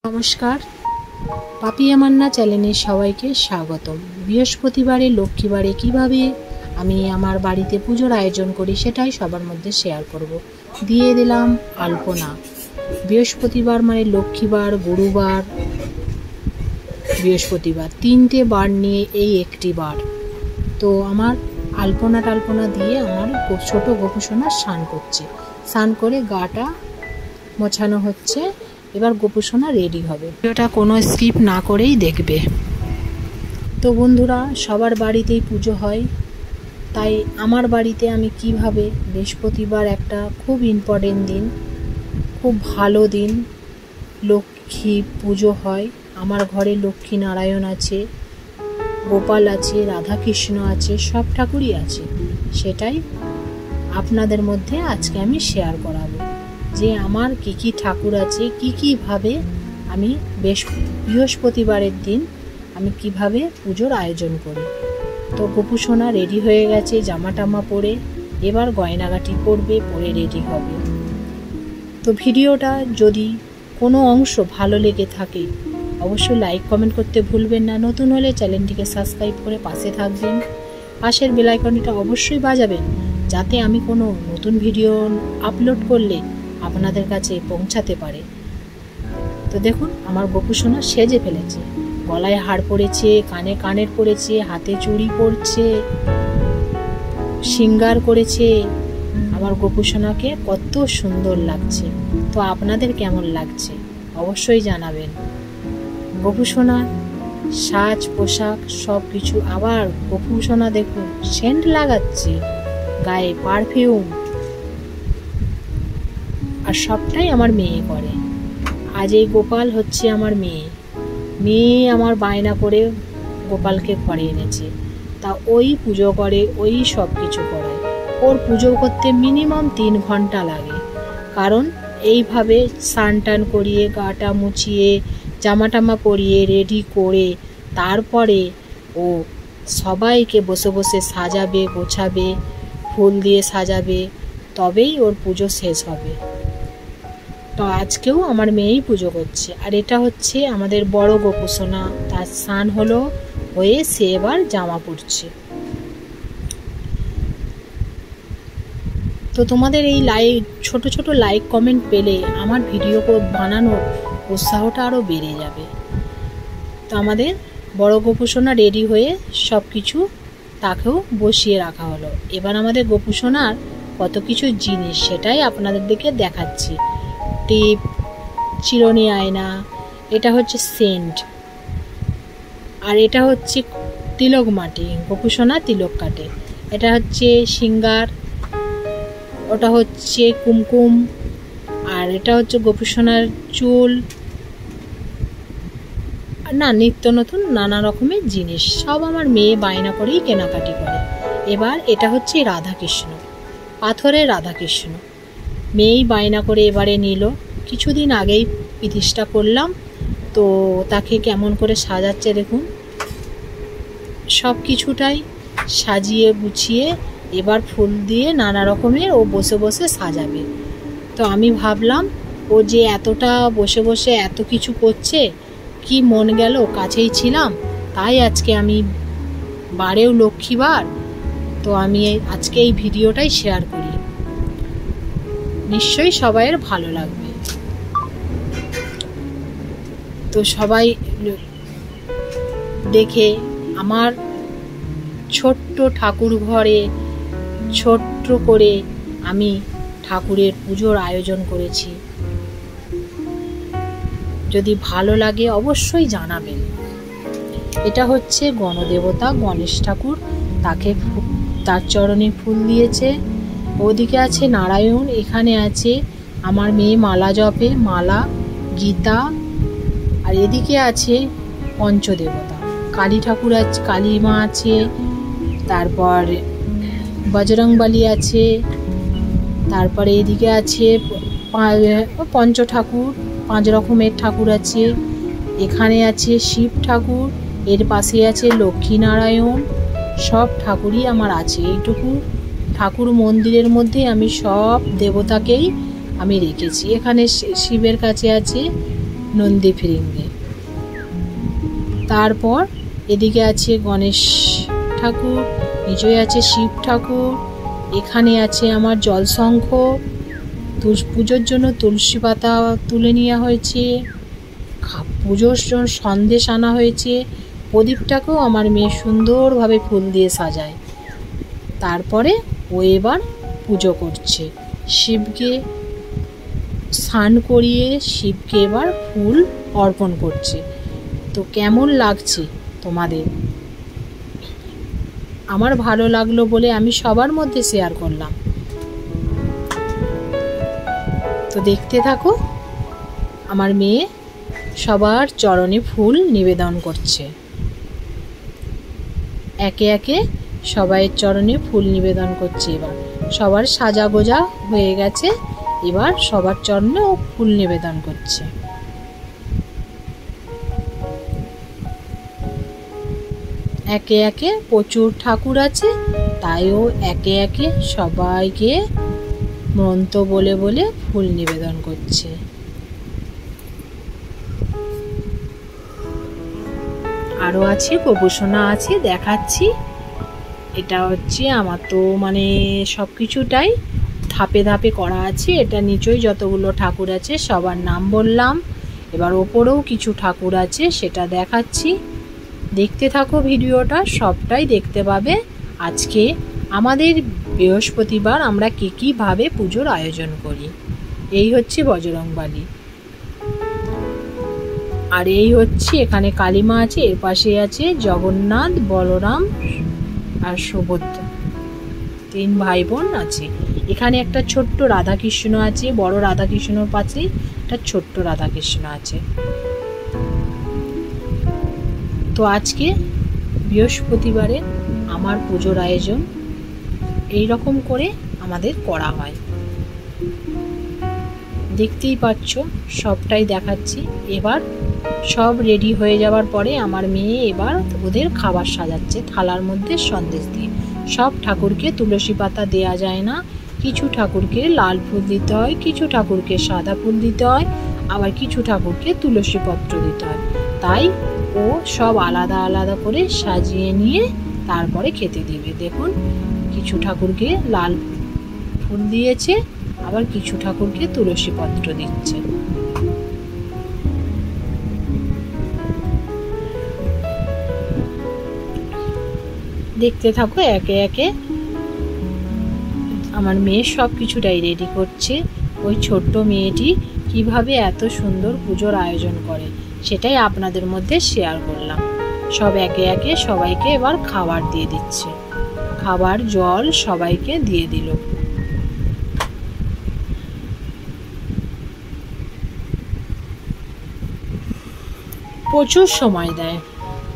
নমস্কার, পাপি আমান্না চ্যানেলে সবাইকে স্বাগতম। বৃহস্পতিবারে লক্ষ্মীবারে কিভাবে আমি আমার বাড়িতে পুজোর আয়োজন করি সেটাই সবার মধ্যে শেয়ার করব। দিয়ে দিলাম আলপনা। বৃহস্পতিবার মানে লক্ষ্মীবার, গুরুবার, বৃহস্পতিবার, তিনটে বার নিয়ে এই একটি বার। তো আমার আলপনা দিয়ে আমার ছোট গোপুসোনা স্নান করছে। স্নান করে গাটা মোছানো হচ্ছে। এবার গোপুসোনা রেডি হবে। ভিডিওটা কোনো স্কিপ না করেই দেখবে। তো বন্ধুরা, সবার বাড়িতেই পুজো হয়, তাই আমার বাড়িতে আমি কিভাবে বৃহস্পতিবার একটা খুব ইম্পর্টেন্ট দিন, খুব ভালো দিন, লক্ষ্মী পুজো হয়। আমার ঘরে লক্ষ্মী নারায়ণ আছে, গোপাল আছে, রাধাকৃষ্ণ আছে, সব ঠাকুরই আছে। সেটাই আপনাদের মধ্যে আজকে আমি শেয়ার করাবো যে আমার কি ঠাকুর আছে, কিভাবে আমি বৃহস্পতিবারের দিন আমি কিভাবে পুজোর আয়োজন করি। তো গোপুসোনা রেডি হয়ে গেছে, জামা টামা পরে এবার গয়নাগাটি পরবে, পরে রেডি হবে। তো ভিডিওটা যদি কোনো অংশ ভালো লেগে থাকে অবশ্যই লাইক কমেন্ট করতে ভুলবেন না। নতুন হলে চ্যানেলটিকে সাবস্ক্রাইব করে পাশে থাকবেন। পাশের বেল আইকনটা অবশ্যই বাজাবেন, যাতে আমি কোনো নতুন ভিডিও আপলোড করলে আপনাদের কাছে পৌঁছাতে পারে। তো দেখুন, আমার গোপুসোনা সেজে ফেলেছে, গলায় হার পরেছে, কানে কানের পরেছে, হাতে চুড়ি পরছে, শৃঙ্গার করেছে। আমার গোপুসোনাকে কত সুন্দর লাগছে। তো আপনাদের কেমন লাগছে অবশ্যই জানাবেন। গোপুসোনা সাজ পোশাক সব কিছু। আবার গোপুসোনা দেখুন সেন্ট লাগাচ্ছে, গায়ে পারফিউম, আর সবটাই আমার মেয়ে করে। আজ এই গোপাল হচ্ছে আমার মেয়ে আমার বায়না করে গোপালকে ঘরে এনেছে। তা ওই পুজো করে, ওই সব কিছু করায়। ওর পুজো করতে মিনিমাম 3 ঘন্টা লাগে, কারণ এইভাবে স্নান টান করিয়ে, গাটা মুছিয়ে, জামা টামা পরিয়ে রেডি করে তারপরে ও সবাইকে বসে বসে সাজাবে, গোছাবে, ফুল দিয়ে সাজাবে, তবেই ওর পুজো শেষ হবে। তো আজকেও আমার মেয়েই পুজো করছে। আর এটা হচ্ছে আমাদের বড় গোপুসোনা, তার স্নান হয়ে সে এবার জামা পরছে। তো তোমাদের এই ছোট ছোট লাইক কমেন্ট পেলে আমার ভিডিও বানানোর উৎসাহটা আরও বেড়ে যাবে। তো আমাদের বড় গোপুসোনা রেডি হয়ে সব কিছু তাকেও বসিয়ে রাখা হলো। এবার আমাদের গোপুসোনার কত কিছু জিনিস সেটাই আপনাদেরকে দেখাচ্ছি। টিপ, চিরুনি, আয়না, এটা হচ্ছে সেন্ট, আর এটা হচ্ছে তিলক মাটি, গোপুসোনা তিলক কাটে। এটা হচ্ছে সিঙ্গার, ওটা হচ্ছে কুমকুম, আর এটা হচ্ছে গোপুসোনার চুল, না নিত্য নতুন নানা রকমের জিনিস সব আমার মেয়ে বায়না করেই কেনাকাটি করে। এবার এটা হচ্ছে রাধাকৃষ্ণ, পাথরের রাধাকৃষ্ণ, মেয়েই বায়না করে এবারে নিল। কিছুদিন আগেই প্রতিষ্ঠা করলাম, তো তাকে কেমন করে সাজাচ্ছে দেখুন। সব কিছুটাই সাজিয়ে গুছিয়ে এবার ফুল দিয়ে নানা রকমের ও বসে বসে সাজাবে। তো আমি ভাবলাম ও যে এতটা বসে বসে এত কিছু করছে, কি মন গেল, কাছেই ছিলাম, তাই আজকে আমি বারেও লক্ষ্মীবার, তো আমি আজকে এই ভিডিওটাই শেয়ার করি। নিশ্চয়ই সবাইয়ের ভালো লাগবে। তো সবাই দেখে আমার ছোট্ট ঠাকুর ঘরে ছোট্ট করে আমি ঠাকুরের পুজোর আয়োজন করেছি। যদি ভালো লাগে অবশ্যই জানাবেন। এটা হচ্ছে গণদেবতা গণেশ ঠাকুর, তার চরণে ফুল দিয়েছে। ওদিকে আছে নারায়ণ, এখানে আছে আমার মেয়ে মালা জপে, মালা, গীতা, আর এদিকে আছে পঞ্চদেবতা, কালী ঠাকুর আছে, কালী মা আছে, তারপর বজরংবলী আছে, তারপরে এদিকে আছে পঞ্চ ঠাকুর, 5 রকমের ঠাকুর আছে। এখানে আছে শিব ঠাকুর, এর পাশে আছে লক্ষ্মী নারায়ণ, সব ঠাকুরই আমার আছে। এইটুকু ঠাকুর মন্দিরের মধ্যে আমি সব দেবতাকেই আমি রেখেছি। এখানে শিবের কাছে আছে নন্দী ফিরিঙ্গি। তারপর এদিকে আছে গণেশ ঠাকুর, নিচে আছে শিব ঠাকুর, এখানে আছে আমার জলশঙ্খ, পুজোর জন্য তুলসী পাতা তুলে নেওয়া হয়েছে, পুজোর জন্য সন্দেশ আনা হয়েছে, প্রদীপটাকেও আমার মেয়ে সুন্দরভাবে ফুল দিয়ে সাজায়। তারপরে ও এবার পুজো করছে, শিবকে স্নান করিয়ে শিবকে এবার ফুল অর্পণ করছে। তো কেমন লাগছে তোমাদের? আমার ভালো লাগলো বলে আমি সবার মধ্যে শেয়ার করলাম। তো দেখতে থাকো, আমার মেয়ে সবার চরণে ফুল নিবেদন করছে। একে একে সবাই চরণে ফুল নিবেদন করছে। এবার সবার সাজা গোজা হয়ে গেছে, এবার সবার চরণে ও ফুল নিবেদন করছে। একে একে প্রচুর ঠাকুর আছে, তাইও একে একে সবাইকে মন্ত্র বলে বলে ফুল নিবেদন করছে। আরো আছে গোপুসোনা আছে, দেখাচ্ছি। এটা হচ্ছে আমার তো মানে সবকিছুটাই ধাপে ধাপে করা আছে। এটা নিচেই যতগুলো ঠাকুর আছে সবার নাম বললাম। এবার ওপরেও কিছু ঠাকুর আছে, সেটা দেখাচ্ছি। দেখতে থাকো ভিডিওটা, সবটাই দেখতে পাবে। আজকে আমাদের বৃহস্পতিবার আমরা কীভাবে পুজোর আয়োজন করি। এই হচ্ছে বজরংবলী, আর এই হচ্ছে এখানে কালীমা আছে, এর পাশে আছে জগন্নাথ, বলরাম আর সুভদ্রা, 3 ভাই বোন আছে। এখানে একটা ছোট্ট রাধাকৃষ্ণ আছে, বড় রাধাকৃষ্ণর পাশে একটা ছোট্ট রাধাকৃষ্ণ আছে। তো আজকে বৃহস্পতিবারে আমার পুজোর আয়োজন এই রকম করে আমাদের করা হয়। দেখতেই পাচ্ছ, সবটাই দেখাচ্ছি। এবার সব রেডি হয়ে যাওয়ার পরে আমার মেয়ে এবার ওদের খাবার সাজাচ্ছে থালার মধ্যে সন্দেশ দিয়ে। সব ঠাকুরকে তুলসী পাতা দেয়া যায় না, কিছু ঠাকুরকে লাল ফুল দিতে হয়, কিছু ঠাকুরকে সাদা ফুল দিতে হয়, আবার কিছু ঠাকুরকে তুলসী পত্র দিতে হয়। তাই ও সব আলাদা আলাদা করে সাজিয়ে নিয়ে তারপরে খেতে দিবে। দেখুন, কিছু ঠাকুরকে লাল ফুল দিয়েছে, আবার কিছু ঠাকুরকে তুলসী পত্র দিচ্ছে। দেখতে থাকো, একে একে আমার মেয়ে সব কিছুটাই রেডি করছে। ওই ছোট্ট মেয়েটি কিভাবে এত সুন্দর পুজোর আয়োজন করে সেটাই আপনাদের মধ্যে শেয়ার করলাম। সব একে একে সবাইকে এবার খাবার দিয়ে দিচ্ছে, খাবার জল সবাইকে দিয়ে দিল। প্রচুর সময় দেয়,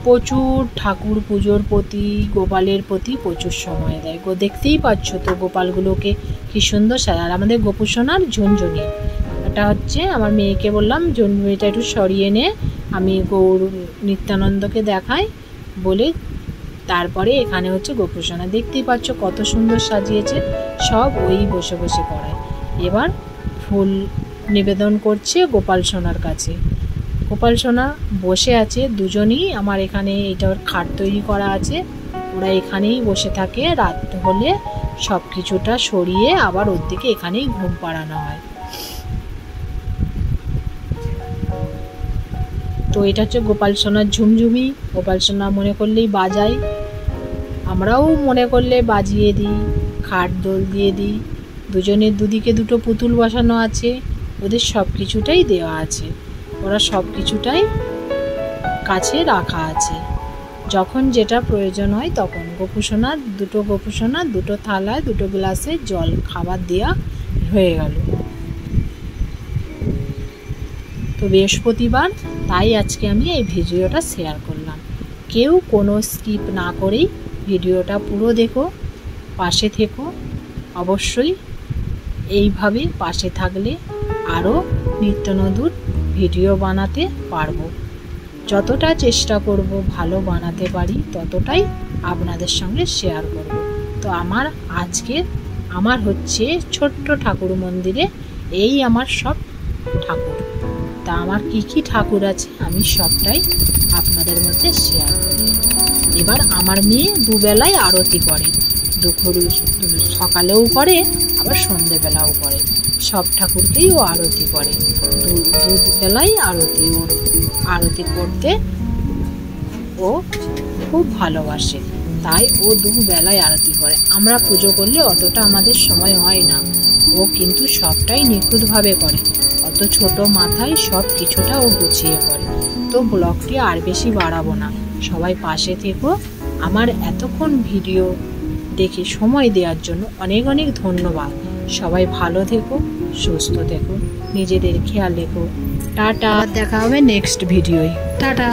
প্রচুর ঠাকুর পুজোর প্রতি, গোপালের প্রতি প্রচুর সময় দেয়। দেখতেই পাচ্ছ তো গোপালগুলোকে কি সুন্দর সাজা। আর আমাদের গোপুসোনার ঝুনঝুনি, এটা হচ্ছে আমার মেয়েকে বললাম ঝুনঝুনিটা একটু সরিয়ে নে, আমি গৌর নিত্যানন্দকে দেখাই বলে তারপরে এখানে হচ্ছে গোপুসোনা। দেখতেই পাচ্ছ কত সুন্দর সাজিয়েছে, সব ওই বসে বসে করায়। এবার ফুল নিবেদন করছে গোপাল সোনার কাছে। গোপাল সোনা বসে আছে, দুজনই আমার এখানে এইটার খাট তৈরি করা আছে, ওরা এখানেই বসে থাকে। রাত হলে সব কিছুটা সরিয়ে আবার ওর দিকে এখানেই ঘুম পাড়ানো হয়। তো এটা হচ্ছে গোপাল সোনার ঝুমঝুমি। গোপাল সোনা মনে করলেই বাজায়, আমরাও মনে করলে বাজিয়ে দিই, খাট দোল দিয়ে দিই। দুজনের দুদিকে দুটো পুতুল বসানো আছে, ওদের সব কিছুটাই দেওয়া আছে, ওরা সব কিছুটাই কাছে রাখা আছে। যখন যেটা প্রয়োজন হয় তখন গোপুসোনার দুটো থালায় দুটো গ্লাসে জল খাবার দেওয়া হয়ে গেল। তো বৃহস্পতিবার, তাই আজকে আমি এই ভিডিওটা শেয়ার করলাম। কেউ কোনো স্কিপ না করেই ভিডিওটা পুরো দেখো, পাশে থেকো। অবশ্যই এইভাবে পাশে থাকলে আরও নিত্য নতুন ভিডিও বানাতে পারবো। যতটা চেষ্টা করব ভালো বানাতে পারি ততটাই আপনাদের সঙ্গে শেয়ার করব। তো আমার হচ্ছে ছোট্ট ঠাকুর মন্দিরে এই আমার সব ঠাকুর। তা আমার কি কি ঠাকুর আছে আমি সবটাই আপনাদের মধ্যে শেয়ার করি। এবার আমার মেয়ে দুবেলায় আরতি করে, দুপুর সকালেও করে আবার সন্ধেবেলাও করে, সব ঠাকুরকেই ও আরতি করে, দুবেলায় আরতি। ওর আরতি করতে ও খুব ভালোবাসে, তাই ও দুবেলায় আরতি করে। আমরা পুজো করলে অতটা আমাদের সময় হয় না, ও কিন্তু সবটাই নিখুঁতভাবে করে, অত ছোট মাথায় সব কিছুটা ও গুছিয়ে করে। তো ব্লগটি আর বেশি বাড়াবো না, সবাই পাশে থেকো। আমার এতক্ষণ ভিডিও দেখে সময় দেওয়ার জন্য অনেক অনেক ধন্যবাদ। সবাই ভালো থেকো, সুস্থ থেকো, নিজেদের খেয়াল রেখো। টাটা, দেখা হবে নেক্সট ভিডিওয়। টাটা।